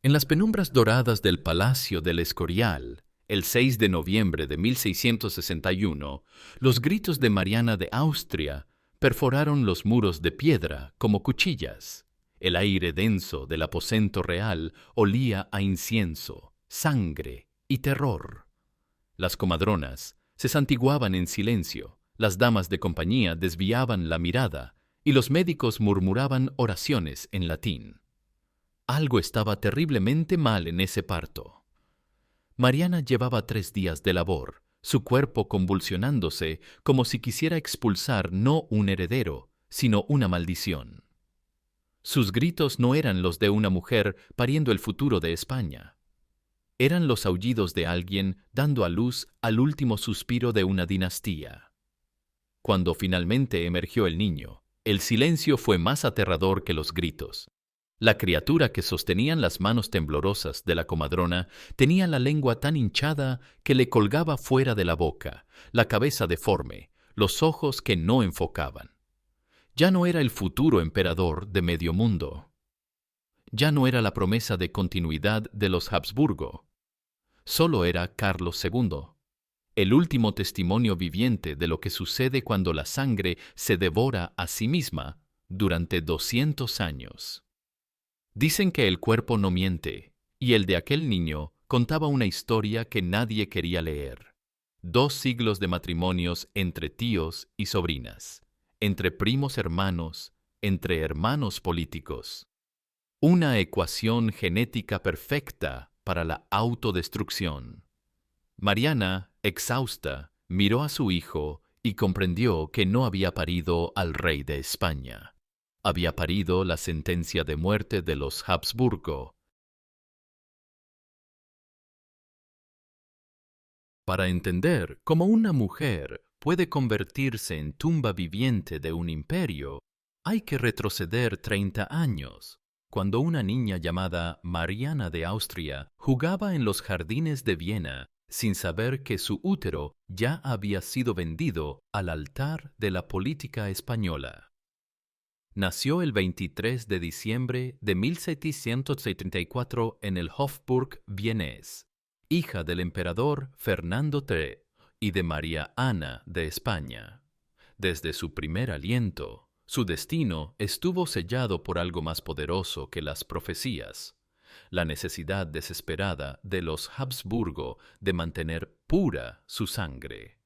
En las penumbras doradas del Palacio del Escorial, el 6 de noviembre de 1661, los gritos de Mariana de Austria perforaron los muros de piedra como cuchillas. El aire denso del aposento real olía a incienso, sangre y terror. Las comadronas se santiguaban en silencio, las damas de compañía desviaban la mirada y los médicos murmuraban oraciones en latín. Algo estaba terriblemente mal en ese parto. Mariana llevaba 3 días de labor, su cuerpo convulsionándose como si quisiera expulsar no un heredero, sino una maldición. Sus gritos no eran los de una mujer pariendo el futuro de España. Eran los aullidos de alguien dando a luz al último suspiro de una dinastía. Cuando finalmente emergió el niño, el silencio fue más aterrador que los gritos. La criatura que sostenían las manos temblorosas de la comadrona tenía la lengua tan hinchada que le colgaba fuera de la boca, la cabeza deforme, los ojos que no enfocaban. Ya no era el futuro emperador de medio mundo. Ya no era la promesa de continuidad de los Habsburgo. Solo era Carlos II, el último testimonio viviente de lo que sucede cuando la sangre se devora a sí misma durante 200 años. Dicen que el cuerpo no miente, y el de aquel niño contaba una historia que nadie quería leer. 2 siglos de matrimonios entre tíos y sobrinas, entre primos hermanos, entre hermanos políticos. Una ecuación genética perfecta para la autodestrucción. Mariana, exhausta, miró a su hijo y comprendió que no había parido al rey de España. Había parido la sentencia de muerte de los Habsburgo. Para entender cómo una mujer puede convertirse en tumba viviente de un imperio, hay que retroceder 30 años, cuando una niña llamada Mariana de Austria jugaba en los jardines de Viena sin saber que su útero ya había sido vendido al altar de la política española. Nació el 23 de diciembre de 1774 en el Hofburg vienés, hija del emperador Fernando III y de María Ana de España. Desde su primer aliento, su destino estuvo sellado por algo más poderoso que las profecías, la necesidad desesperada de los Habsburgo de mantener pura su sangre.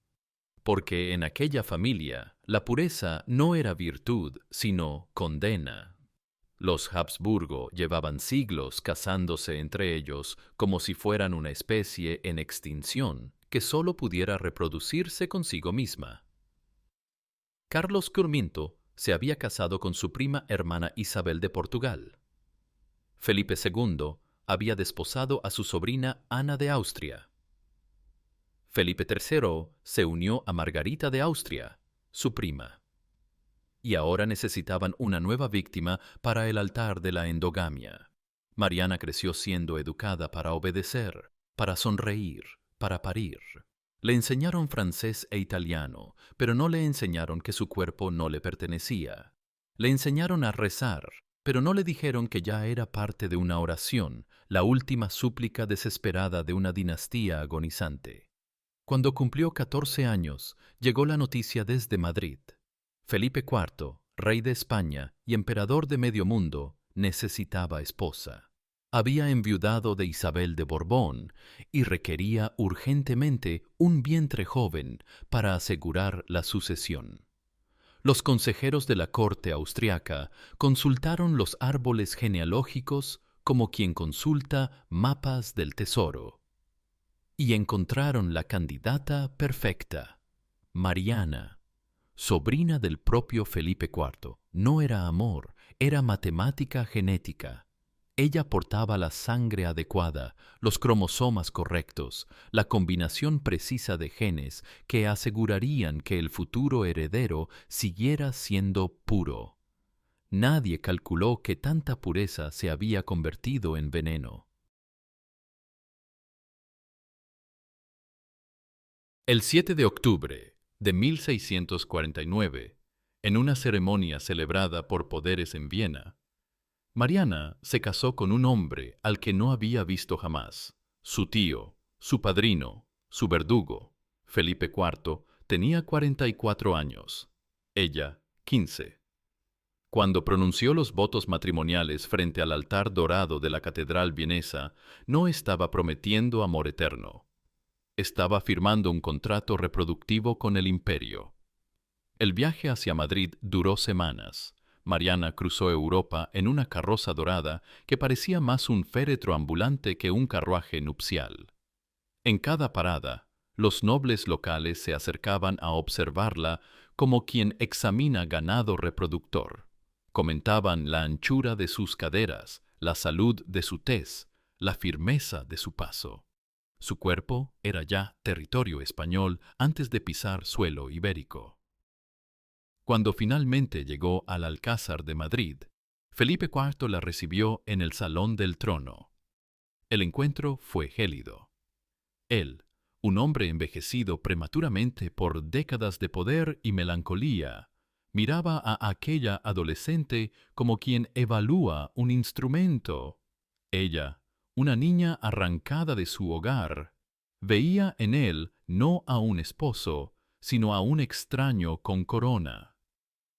Porque en aquella familia la pureza no era virtud, sino condena. Los Habsburgo llevaban siglos casándose entre ellos como si fueran una especie en extinción que sólo pudiera reproducirse consigo misma. Carlos Curminto se había casado con su prima hermana Isabel de Portugal. Felipe II había desposado a su sobrina Ana de Austria. Felipe III se unió a Margarita de Austria, su prima. Y ahora necesitaban una nueva víctima para el altar de la endogamia. Mariana creció siendo educada para obedecer, para sonreír, para parir. Le enseñaron francés e italiano, pero no le enseñaron que su cuerpo no le pertenecía. Le enseñaron a rezar, pero no le dijeron que ya era parte de una oración, la última súplica desesperada de una dinastía agonizante. Cuando cumplió 14 años, llegó la noticia desde Madrid. Felipe IV, rey de España y emperador de medio mundo, necesitaba esposa. Había enviudado de Isabel de Borbón y requería urgentemente un vientre joven para asegurar la sucesión. Los consejeros de la corte austriaca consultaron los árboles genealógicos como quien consulta mapas del tesoro. Y encontraron la candidata perfecta, Mariana, sobrina del propio Felipe IV. No era amor, era matemática genética. Ella portaba la sangre adecuada, los cromosomas correctos, la combinación precisa de genes que asegurarían que el futuro heredero siguiera siendo puro. Nadie calculó que tanta pureza se había convertido en veneno. El 7 de octubre de 1649, en una ceremonia celebrada por poderes en Viena, Mariana se casó con un hombre al que no había visto jamás. Su tío, su padrino, su verdugo, Felipe IV, tenía 44 años. Ella, 15. Cuando pronunció los votos matrimoniales frente al altar dorado de la catedral vienesa, no estaba prometiendo amor eterno. Estaba firmando un contrato reproductivo con el imperio. El viaje hacia Madrid duró semanas. Mariana cruzó Europa en una carroza dorada que parecía más un féretro ambulante que un carruaje nupcial. En cada parada, los nobles locales se acercaban a observarla como quien examina ganado reproductor. Comentaban la anchura de sus caderas, la salud de su tez, la firmeza de su paso. Su cuerpo era ya territorio español antes de pisar suelo ibérico. Cuando finalmente llegó al Alcázar de Madrid, Felipe IV la recibió en el Salón del Trono. El encuentro fue gélido. Él, un hombre envejecido prematuramente por décadas de poder y melancolía, miraba a aquella adolescente como quien evalúa un instrumento. Ella, una niña arrancada de su hogar, veía en él no a un esposo, sino a un extraño con corona.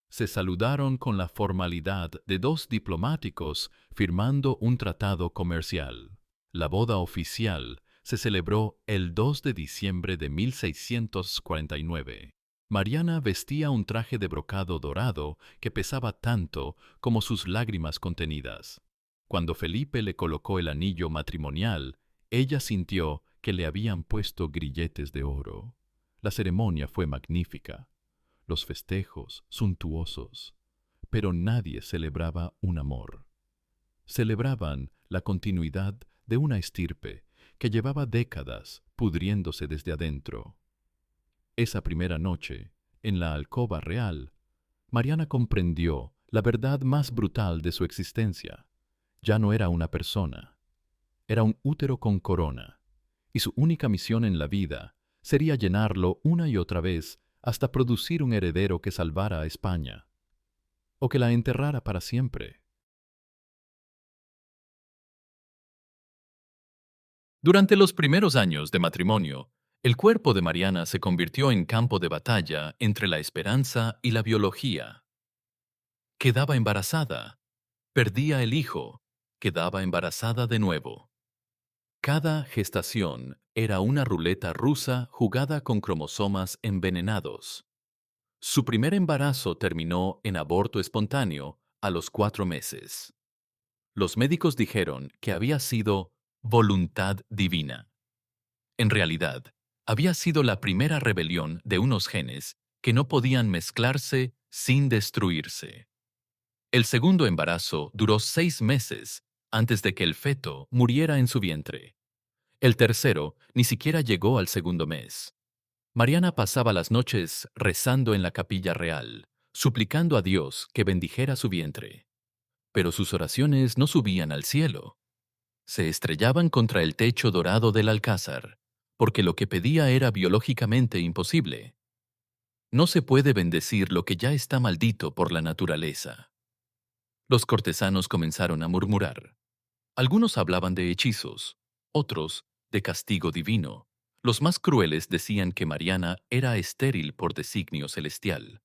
Se saludaron con la formalidad de dos diplomáticos firmando un tratado comercial. La boda oficial se celebró el 2 de diciembre de 1649. Mariana vestía un traje de brocado dorado que pesaba tanto como sus lágrimas contenidas. Cuando Felipe le colocó el anillo matrimonial, ella sintió que le habían puesto grilletes de oro. La ceremonia fue magnífica, los festejos suntuosos, pero nadie celebraba un amor. Celebraban la continuidad de una estirpe que llevaba décadas pudriéndose desde adentro. Esa primera noche, en la alcoba real, Mariana comprendió la verdad más brutal de su existencia. Ya no era una persona, era un útero con corona, y su única misión en la vida sería llenarlo una y otra vez hasta producir un heredero que salvara a España, o que la enterrara para siempre. Durante los primeros años de matrimonio, el cuerpo de Mariana se convirtió en campo de batalla entre la esperanza y la biología. Quedaba embarazada, perdía el hijo, quedaba embarazada de nuevo. Cada gestación era una ruleta rusa jugada con cromosomas envenenados. Su primer embarazo terminó en aborto espontáneo a los 4 meses. Los médicos dijeron que había sido voluntad divina. En realidad, había sido la primera rebelión de unos genes que no podían mezclarse sin destruirse. El segundo embarazo duró 6 meses antes de que el feto muriera en su vientre. El tercero ni siquiera llegó al segundo mes. Mariana pasaba las noches rezando en la capilla real, suplicando a Dios que bendijera su vientre. Pero sus oraciones no subían al cielo. Se estrellaban contra el techo dorado del alcázar, porque lo que pedía era biológicamente imposible. No se puede bendecir lo que ya está maldito por la naturaleza. Los cortesanos comenzaron a murmurar. Algunos hablaban de hechizos, otros de castigo divino. Los más crueles decían que Mariana era estéril por designio celestial.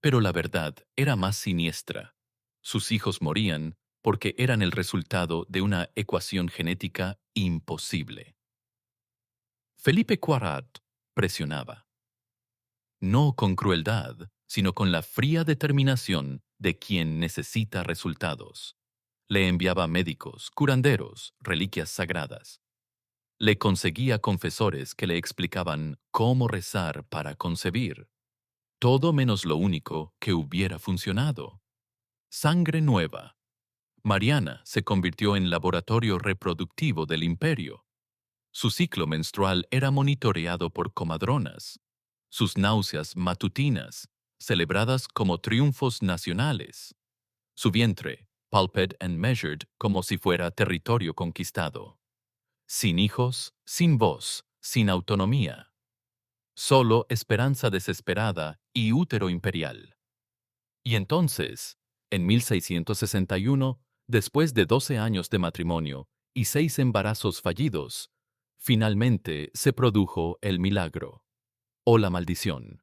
Pero la verdad era más siniestra. Sus hijos morían porque eran el resultado de una ecuación genética imposible. Felipe IV presionaba, no con crueldad, sino con la fría determinación de quien necesita resultados. Le enviaba médicos, curanderos, reliquias sagradas. Le conseguía confesores que le explicaban cómo rezar para concebir. Todo menos lo único que hubiera funcionado. Sangre nueva. Mariana se convirtió en laboratorio reproductivo del imperio. Su ciclo menstrual era monitoreado por comadronas. Sus náuseas matutinas, celebradas como triunfos nacionales. Su vientre, palped and measured como si fuera territorio conquistado. Sin hijos, sin voz, sin autonomía. Solo esperanza desesperada y útero imperial. Y entonces, en 1661, Después de 12 años de matrimonio y 6 embarazos fallidos, finalmente se produjo el milagro, o la maldición.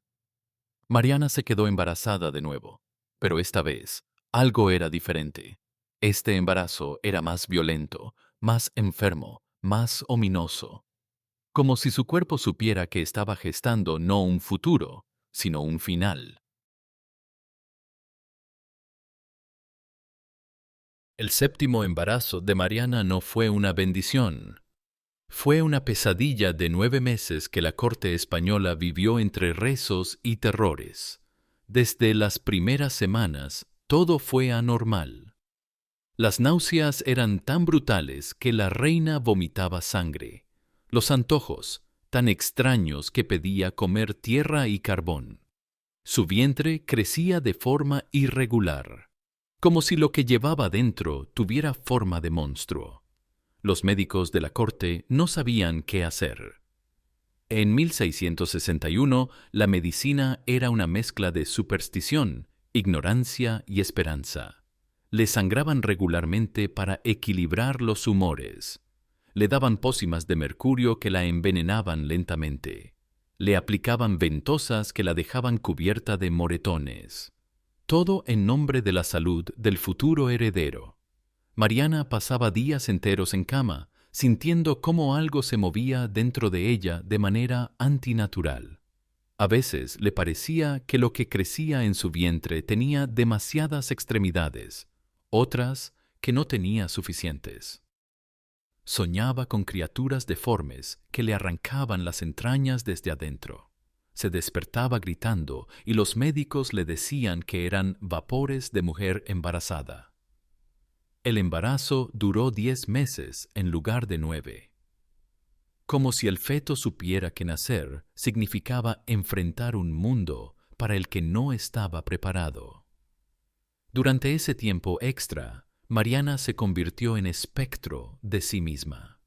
Mariana se quedó embarazada de nuevo, pero esta vez algo era diferente. Este embarazo era más violento, más enfermo, más ominoso, como si su cuerpo supiera que estaba gestando no un futuro, sino un final. El séptimo embarazo de Mariana no fue una bendición. Fue una pesadilla de 9 meses que la corte española vivió entre rezos y terrores. Desde las primeras semanas, todo fue anormal. Las náuseas eran tan brutales que la reina vomitaba sangre. Los antojos, tan extraños que pedía comer tierra y carbón. Su vientre crecía de forma irregular, como si lo que llevaba dentro tuviera forma de monstruo. Los médicos de la corte no sabían qué hacer. En 1661, la medicina era una mezcla de superstición, ignorancia y esperanza. Le sangraban regularmente para equilibrar los humores. Le daban pócimas de mercurio que la envenenaban lentamente. Le aplicaban ventosas que la dejaban cubierta de moretones. Todo en nombre de la salud del futuro heredero. Mariana pasaba días enteros en cama, sintiendo cómo algo se movía dentro de ella de manera antinatural. A veces le parecía que lo que crecía en su vientre tenía demasiadas extremidades, otras que no tenía suficientes. Soñaba con criaturas deformes que le arrancaban las entrañas desde adentro. Se despertaba gritando y los médicos le decían que eran vapores de mujer embarazada. El embarazo duró 10 meses en lugar de 9. Como si el feto supiera que nacer significaba enfrentar un mundo para el que no estaba preparado. Durante ese tiempo extra, Mariana se convirtió en espectro de sí misma.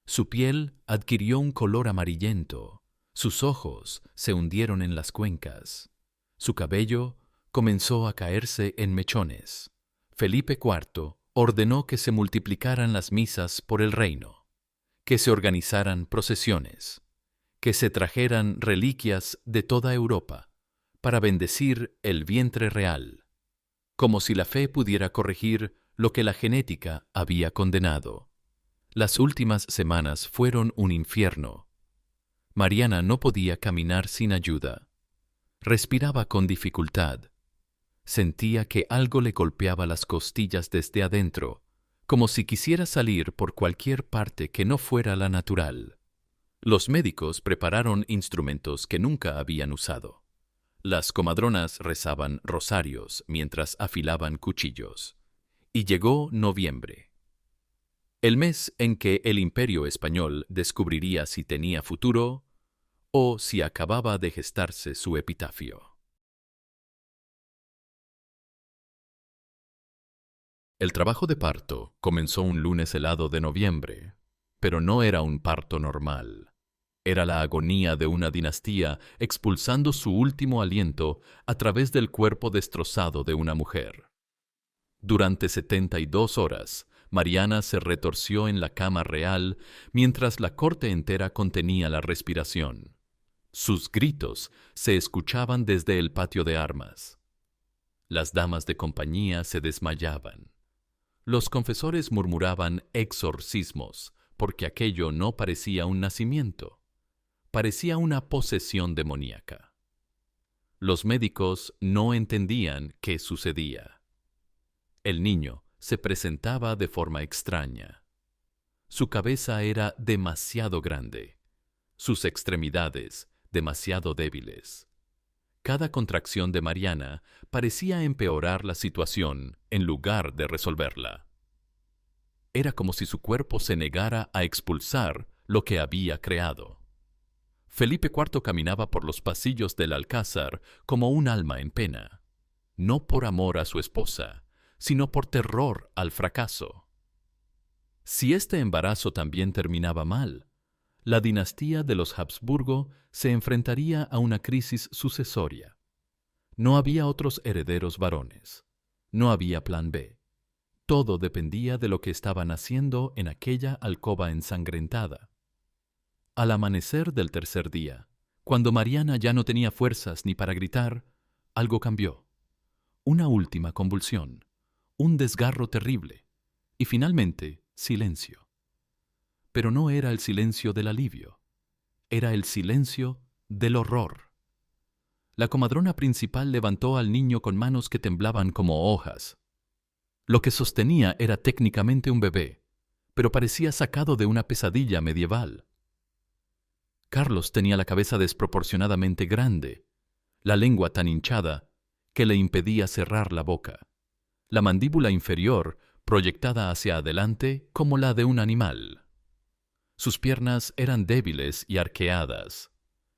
Su piel adquirió un color amarillento, sus ojos se hundieron en las cuencas, su cabello comenzó a caerse en mechones. Felipe IV ordenó que se multiplicaran las misas por el reino, que se organizaran procesiones, que se trajeran reliquias de toda Europa para bendecir el vientre real, como si la fe pudiera corregir lo que la genética había condenado. Las últimas semanas fueron un infierno. Mariana no podía caminar sin ayuda. Respiraba con dificultad. Sentía que algo le golpeaba las costillas desde adentro, como si quisiera salir por cualquier parte que no fuera la natural. Los médicos prepararon instrumentos que nunca habían usado. Las comadronas rezaban rosarios mientras afilaban cuchillos. Y llegó noviembre, el mes en que el Imperio español descubriría si tenía futuro o si acababa de gestarse su epitafio. El trabajo de parto comenzó un lunes helado de noviembre, pero no era un parto normal. Era la agonía de una dinastía expulsando su último aliento a través del cuerpo destrozado de una mujer. Durante 72 horas, Mariana se retorció en la cama real mientras la corte entera contenía la respiración. Sus gritos se escuchaban desde el patio de armas. Las damas de compañía se desmayaban. Los confesores murmuraban exorcismos, porque aquello no parecía un nacimiento. Parecía una posesión demoníaca. Los médicos no entendían qué sucedía. El niño se presentaba de forma extraña. Su cabeza era demasiado grande, sus extremidades demasiado débiles. Cada contracción de Mariana parecía empeorar la situación en lugar de resolverla. Era como si su cuerpo se negara a expulsar lo que había creado. Felipe IV caminaba por los pasillos del Alcázar como un alma en pena, no por amor a su esposa, sino por terror al fracaso. Si este embarazo también terminaba mal, la dinastía de los Habsburgo se enfrentaría a una crisis sucesoria. No había otros herederos varones. No había plan B. Todo dependía de lo que estaban haciendo en aquella alcoba ensangrentada. Al amanecer del tercer día, cuando Mariana ya no tenía fuerzas ni para gritar, algo cambió. Una última convulsión, un desgarro terrible, y finalmente silencio. Pero no era el silencio del alivio, era el silencio del horror. La comadrona principal levantó al niño con manos que temblaban como hojas. Lo que sostenía era técnicamente un bebé, pero parecía sacado de una pesadilla medieval. Carlos tenía la cabeza desproporcionadamente grande, la lengua tan hinchada que le impedía cerrar la boca, la mandíbula inferior proyectada hacia adelante como la de un animal. Sus piernas eran débiles y arqueadas.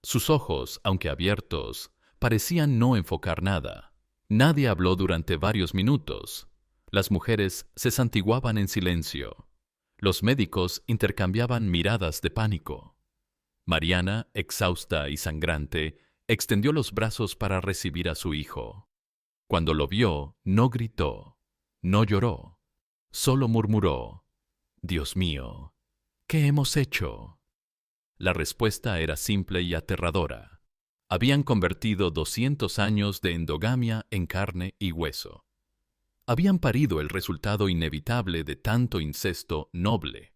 Sus ojos, aunque abiertos, parecían no enfocar nada. Nadie habló durante varios minutos. Las mujeres se santiguaban en silencio. Los médicos intercambiaban miradas de pánico. Mariana, exhausta y sangrante, extendió los brazos para recibir a su hijo. Cuando lo vio, no gritó, no lloró, solo murmuró: «Dios mío, ¿qué hemos hecho?». La respuesta era simple y aterradora. Habían convertido 200 años de endogamia en carne y hueso. Habían parido el resultado inevitable de tanto incesto noble.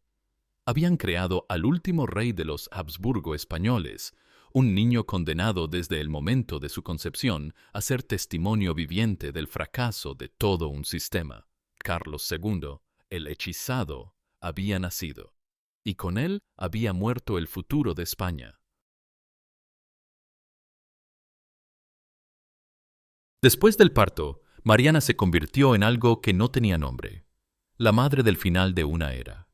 Habían creado al último rey de los Habsburgo españoles, un niño condenado desde el momento de su concepción a ser testimonio viviente del fracaso de todo un sistema. Carlos II, el hechizado, había nacido, y con él había muerto el futuro de España. Después del parto, Mariana se convirtió en algo que no tenía nombre, la madre del final de una era.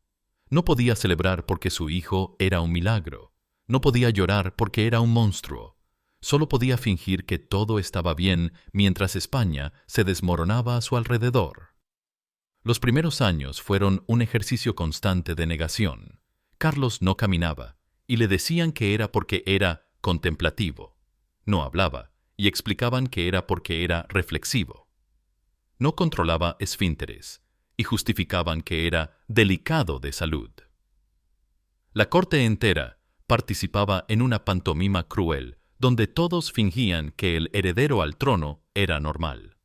No podía celebrar porque su hijo era un milagro. No podía llorar porque era un monstruo. Solo podía fingir que todo estaba bien mientras España se desmoronaba a su alrededor. Los primeros años fueron un ejercicio constante de negación. Carlos no caminaba, y le decían que era porque era contemplativo. No hablaba, y explicaban que era porque era reflexivo. No controlaba esfínteres, y justificaban que era delicado de salud. La corte entera participaba en una pantomima cruel, donde todos fingían que el heredero al trono era normal.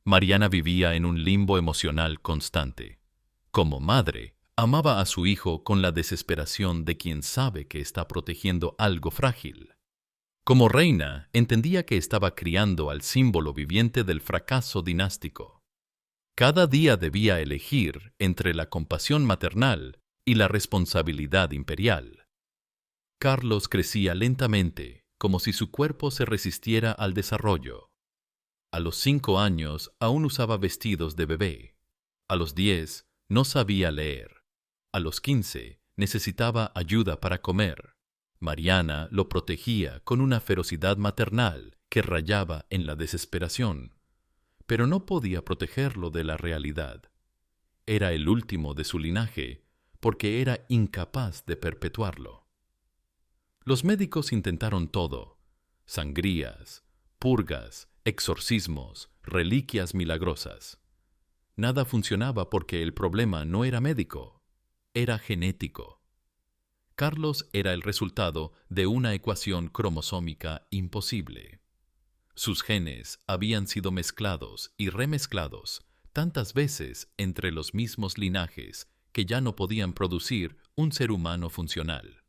Mariana vivía en un limbo emocional constante. Como madre, amaba a su hijo con la desesperación de quien sabe que está protegiendo algo frágil. Como reina, entendía que estaba criando al símbolo viviente del fracaso dinástico. Cada día debía elegir entre la compasión maternal y la responsabilidad imperial. Carlos crecía lentamente, como si su cuerpo se resistiera al desarrollo. A los 5 años aún usaba vestidos de bebé. A los 10 no sabía leer. A los 15 necesitaba ayuda para comer. Mariana lo protegía con una ferocidad maternal que rayaba en la desesperación. Pero no podía protegerlo de la realidad. Era el último de su linaje, porque era incapaz de perpetuarlo. Los médicos intentaron todo: sangrías, purgas, exorcismos, reliquias milagrosas. Nada funcionaba porque el problema no era médico, era genético. Carlos era el resultado de una ecuación cromosómica imposible. Sus genes habían sido mezclados y remezclados tantas veces entre los mismos linajes que ya no podían producir un ser humano funcional.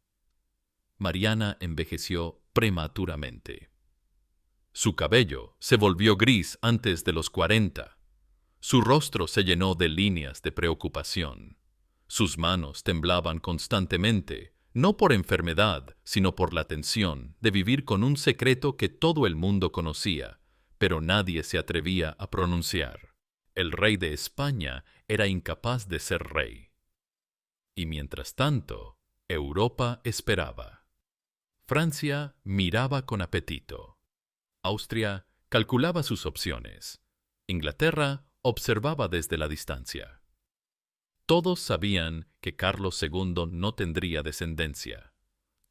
Mariana envejeció prematuramente. Su cabello se volvió gris antes de los 40. Su rostro se llenó de líneas de preocupación. Sus manos temblaban constantemente, no por enfermedad, sino por la tensión de vivir con un secreto que todo el mundo conocía, pero nadie se atrevía a pronunciar. El rey de España era incapaz de ser rey. Y mientras tanto, Europa esperaba. Francia miraba con apetito. Austria calculaba sus opciones. Inglaterra observaba desde la distancia. Todos sabían que Carlos II no tendría descendencia.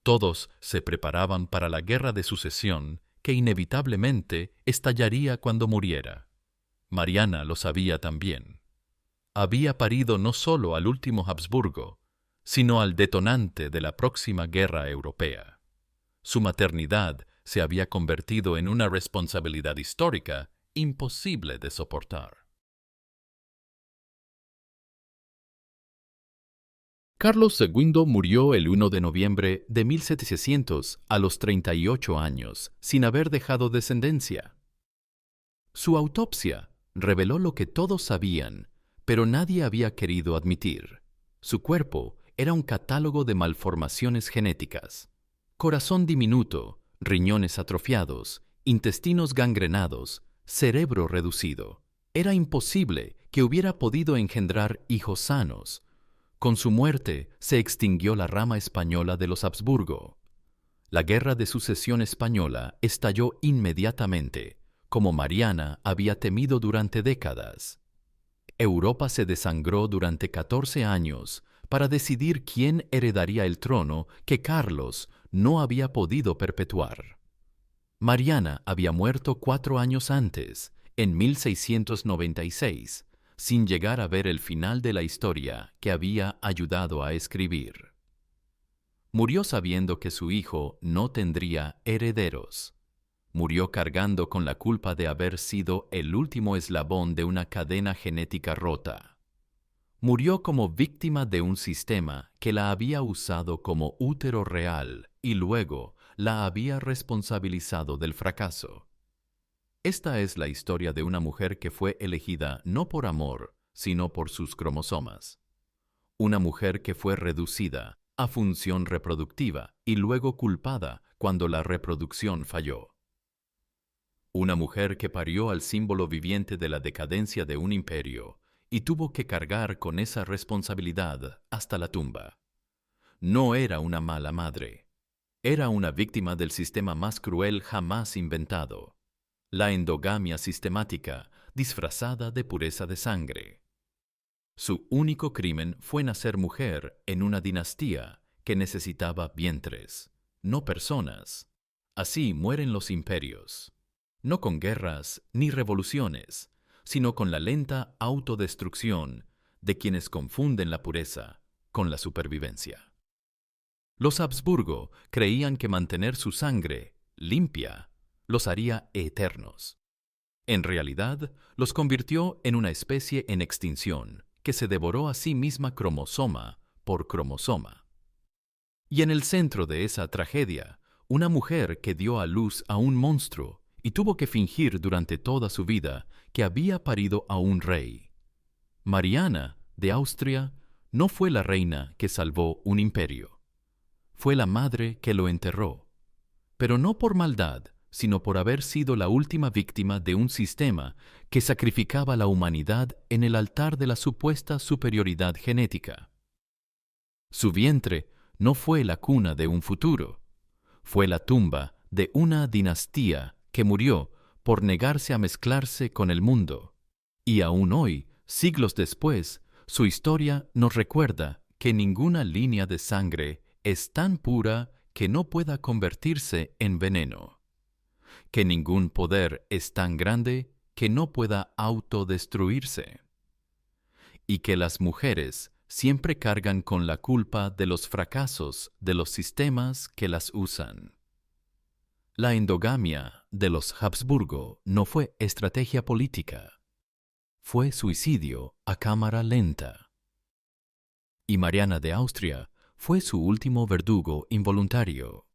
Todos se preparaban para la guerra de sucesión que inevitablemente estallaría cuando muriera. Mariana lo sabía también. había parido no solo al último Habsburgo, sino al detonante de la próxima guerra europea. Su maternidad se había convertido en una responsabilidad histórica imposible de soportar. Carlos II murió el 1 de noviembre de 1700 a los 38 años, sin haber dejado descendencia. Su autopsia reveló lo que todos sabían, pero nadie había querido admitir. Su cuerpo era un catálogo de malformaciones genéticas. Corazón diminuto, riñones atrofiados, intestinos gangrenados, cerebro reducido. Era imposible que hubiera podido engendrar hijos sanos. Con su muerte se extinguió la rama española de los Habsburgo. La Guerra de Sucesión Española estalló inmediatamente, como Mariana había temido durante décadas. Europa se desangró durante 14 años para decidir quién heredaría el trono que Carlos no había podido perpetuar. Mariana había muerto 4 años antes, en 1696, sin llegar a ver el final de la historia que había ayudado a escribir. Murió sabiendo que su hijo no tendría herederos. Murió cargando con la culpa de haber sido el último eslabón de una cadena genética rota. Murió como víctima de un sistema que la había usado como útero real y luego la había responsabilizado del fracaso. Esta es la historia de una mujer que fue elegida no por amor, sino por sus cromosomas. Una mujer que fue reducida a función reproductiva y luego culpada cuando la reproducción falló. Una mujer que parió al símbolo viviente de la decadencia de un imperio y tuvo que cargar con esa responsabilidad hasta la tumba. No era una mala madre. Era una víctima del sistema más cruel jamás inventado. La endogamia sistemática, disfrazada de pureza de sangre. Su único crimen fue nacer mujer en una dinastía que necesitaba vientres, no personas. Así mueren los imperios, no con guerras ni revoluciones, sino con la lenta autodestrucción de quienes confunden la pureza con la supervivencia. Los Habsburgo creían que mantener su sangre limpia los haría eternos. En realidad, los convirtió en una especie en extinción, que se devoró a sí misma cromosoma por cromosoma. Y en el centro de esa tragedia, una mujer que dio a luz a un monstruo y tuvo que fingir durante toda su vida que había parido a un rey. Mariana, de Austria, no fue la reina que salvó un imperio. Fue la madre que lo enterró, pero no por maldad, sino por haber sido la última víctima de un sistema que sacrificaba la humanidad en el altar de la supuesta superioridad genética. Su vientre no fue la cuna de un futuro, fue la tumba de una dinastía que murió por negarse a mezclarse con el mundo. Y aún hoy, siglos después, su historia nos recuerda que ninguna línea de sangre es tan pura que no pueda convertirse en veneno, que ningún poder es tan grande que no pueda autodestruirse, y que las mujeres siempre cargan con la culpa de los fracasos de los sistemas que las usan. La endogamia de los Habsburgo no fue estrategia política, fue suicidio a cámara lenta. Y Mariana de Austria fue su último verdugo involuntario.